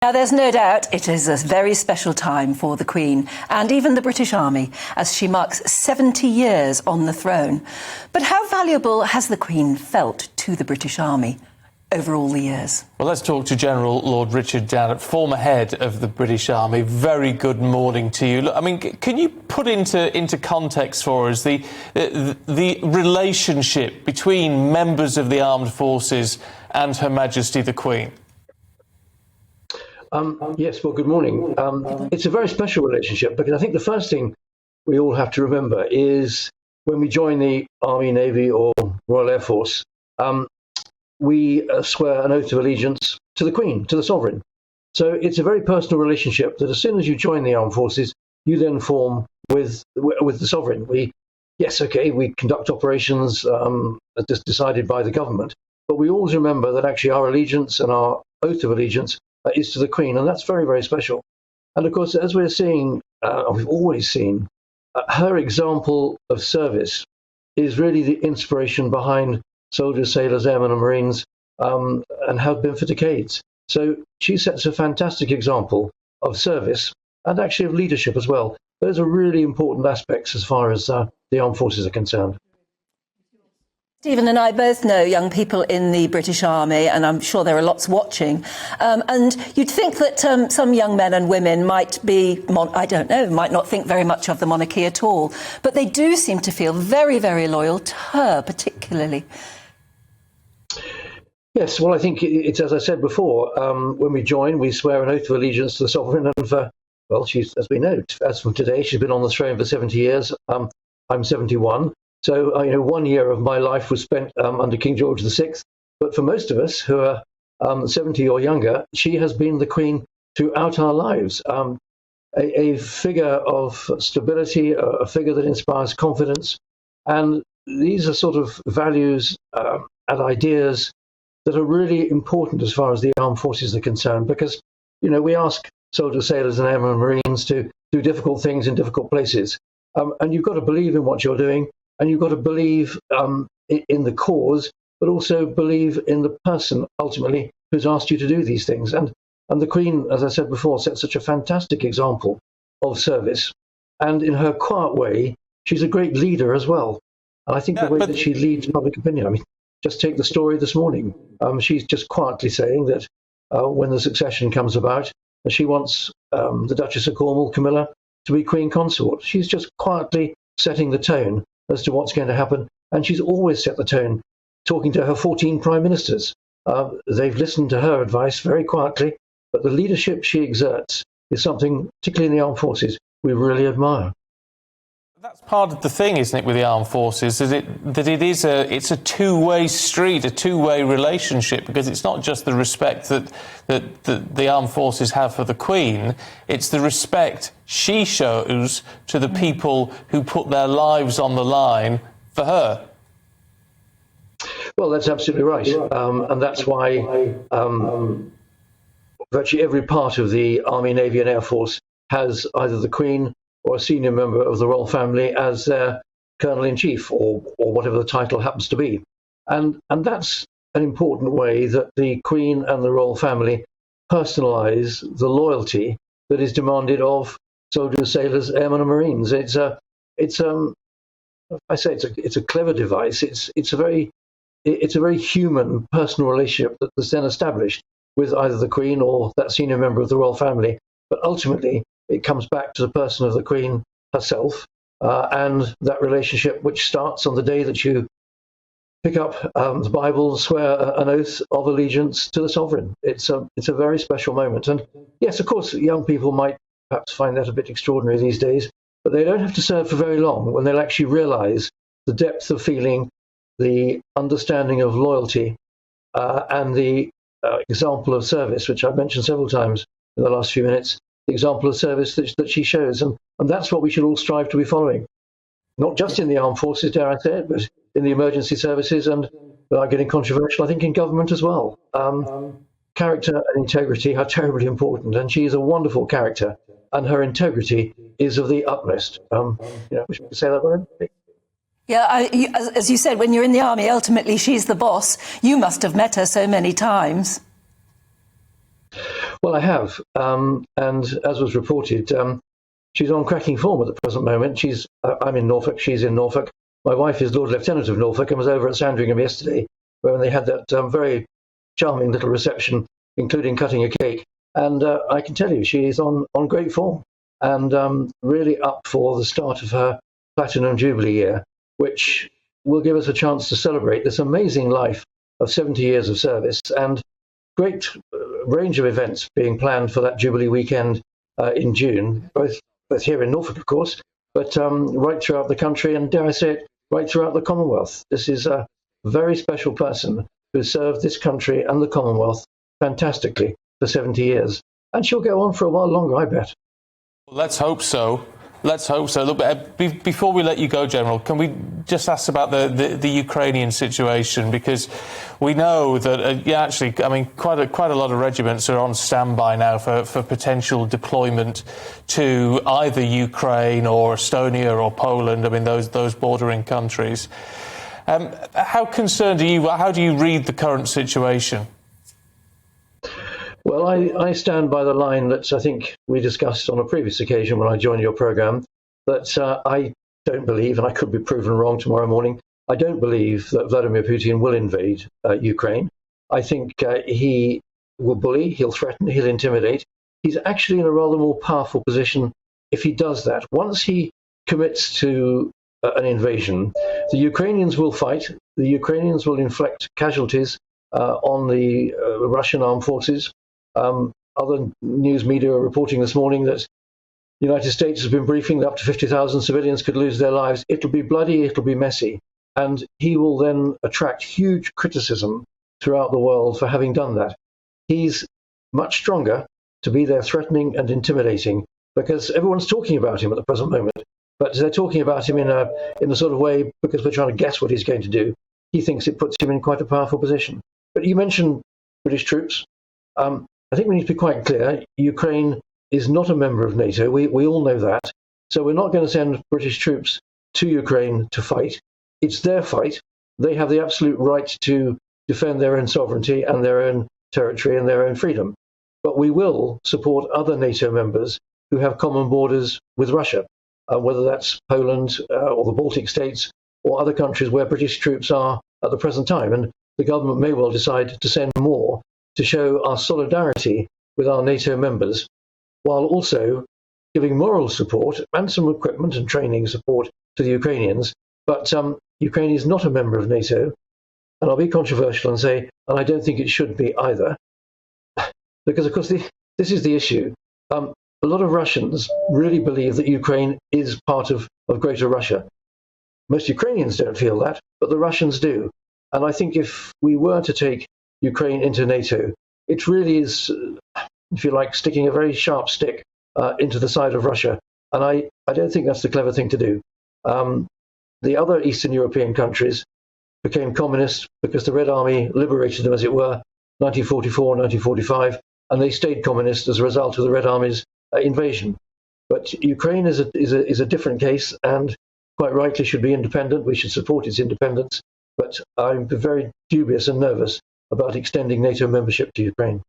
Now, there's no doubt it is a very special time for the Queen and even the British Army as she marks 70 years on the throne. But how valuable has the Queen felt to the British Army over all the years? Well, let's talk to General Lord Richard Dannatt, former head of the British Army. Very good morning to you. Look, I mean, can you put into context for us the relationship between members of the armed forces and Her Majesty the Queen? Yes, well, good morning. It's a very special relationship because I think the first thing we all have to remember is when we join the Army, Navy or Royal Air Force, we swear an oath of allegiance to the Queen, to the Sovereign. So it's a very personal relationship that as soon as you join the armed forces, you then form with the Sovereign. We conduct operations decided by the government, but we always remember that actually our allegiance and our oath of allegiance is to the Queen, and that's very, very special. And of course, as we're seeing, we've always seen, her example of service is really the inspiration behind soldiers, sailors, airmen and Marines, and have been for decades. So she sets a fantastic example of service and actually of leadership as well. Those are really important aspects as far as the armed forces are concerned. Stephen and I both know young people in the British Army, and I'm sure there are lots watching. And you'd think that some young men and women might be, might not think very much of the monarchy at all. But they do seem to feel very, very loyal to her, particularly. Yes, well, I think it's as I said before, when we join, we swear an oath of allegiance to the Sovereign. And she's, as we know, as from today, she's been on the throne for 70 years. I'm 71. So, 1 year of my life was spent under King George VI. But for most of us who are 70 or younger, she has been the Queen throughout our lives. A figure of stability, a figure that inspires confidence. And these are sort of values and ideas that are really important as far as the armed forces are concerned. Because, we ask soldiers, sailors and airmen and Marines to do difficult things in difficult places. And you've got to believe in what you're doing. And you've got to believe in the cause, but also believe in the person, ultimately, who's asked you to do these things. And the Queen, as I said before, set such a fantastic example of service. And in her quiet way, she's a great leader as well. And I think the way that she leads public opinion, just take the story this morning. She's just quietly saying that when the succession comes about, she wants the Duchess of Cornwall, Camilla, to be Queen Consort. She's just quietly setting the tone as to what's going to happen. And she's always set the tone, talking to her 14 prime ministers. They've listened to her advice very quietly, but the leadership she exerts is something, particularly in the armed forces, we really admire. That's part of the thing, isn't it, with the armed forces, is it's a two-way street, a two-way relationship, because it's not just the respect that the armed forces have for the Queen, it's the respect she shows to the people who put their lives on the line for her. Well, that's absolutely right. And that's why virtually every part of the Army, Navy and Air Force has either the Queen or a senior member of the royal family as their colonel-in-chief or whatever the title happens to be. And that's an important way that the Queen and the royal family personalise the loyalty that is demanded of soldiers, sailors, airmen and Marines. It's a clever device. It's a very human, personal relationship that was then established with either the Queen or that senior member of the royal family. But ultimately, it comes back to the person of the Queen herself and that relationship which starts on the day that you pick up the Bible, swear an oath of allegiance to the Sovereign. It's a very special moment. And yes, of course, young people might perhaps find that a bit extraordinary these days, but they don't have to serve for very long when they'll actually realise the depth of feeling, the understanding of loyalty, and the example of service, which I've mentioned several times in the last few minutes, the example of service that she shows. And that's what we should all strive to be following. Not just in the armed forces, dare I say it, but in the emergency services and, without getting controversial, I think in government as well. Character and integrity are terribly important, and she is a wonderful character, and her integrity is of the utmost. We should say that word. Yeah, as you said, when you're in the army, ultimately she's the boss. You must have met her so many times. Well, I have, and as was reported, she's on cracking form at the present moment. I'm in Norfolk, she's in Norfolk. My wife is Lord Lieutenant of Norfolk and was over at Sandringham yesterday, where they had that very charming little reception, including cutting a cake. And I can tell you, she is on great form and really up for the start of her Platinum Jubilee year, which will give us a chance to celebrate this amazing life of 70 years of service and great range of events being planned for that Jubilee weekend in June, both here in Norfolk, of course, but right throughout the country and, dare I say it, right throughout the Commonwealth. This is a very special person who served this country and the Commonwealth fantastically for 70 years. And she'll go on for a while longer, I bet. Well, let's hope so. Let's hope so. Look, before we let you go, General, can we just ask about the Ukrainian situation? Because we know that, actually, I mean, quite a lot of regiments are on standby now for potential deployment to either Ukraine or Estonia or Poland. I mean, those bordering countries. How concerned are you? How do you read the current situation? Well, I stand by the line that I think we discussed on a previous occasion when I joined your programme, that I don't believe, and I could be proven wrong tomorrow morning, I don't believe that Vladimir Putin will invade Ukraine. I think he will bully, he'll threaten, he'll intimidate. He's actually in a rather more powerful position if he does that. Once he commits to an invasion, the Ukrainians will fight, the Ukrainians will inflict casualties on the Russian armed forces. Other news media are reporting this morning that the United States has been briefing that up to 50,000 civilians could lose their lives. It'll be bloody, it'll be messy. And he will then attract huge criticism throughout the world for having done that. He's much stronger to be there threatening and intimidating because everyone's talking about him at the present moment. But they're talking about him in a sort of way because we're trying to guess what he's going to do. He thinks it puts him in quite a powerful position. But you mentioned British troops. I think we need to be quite clear. Ukraine is not a member of NATO. We all know that. So we're not going to send British troops to Ukraine to fight. It's their fight. They have the absolute right to defend their own sovereignty and their own territory and their own freedom. But we will support other NATO members who have common borders with Russia, whether that's Poland or the Baltic states or other countries where British troops are at the present time. And the government may well decide to send more to show our solidarity with our NATO members, while also giving moral support and some equipment and training support to the Ukrainians. But Ukraine is not a member of NATO, and I'll be controversial and say, and I don't think it should be either, because of course this is the issue. A lot of Russians really believe that Ukraine is part of Greater Russia. Most Ukrainians don't feel that, but the Russians do. And I think if we were to take Ukraine into NATO, it really is, if you like, sticking a very sharp stick into the side of Russia. And I don't think that's the clever thing to do. The other Eastern European countries became communist because the Red Army liberated them, as it were, 1944, 1945, and they stayed communist as a result of the Red Army's invasion. But Ukraine is a different case and quite rightly should be independent. We should support its independence. But I'm very dubious and nervous about extending NATO membership to Ukraine.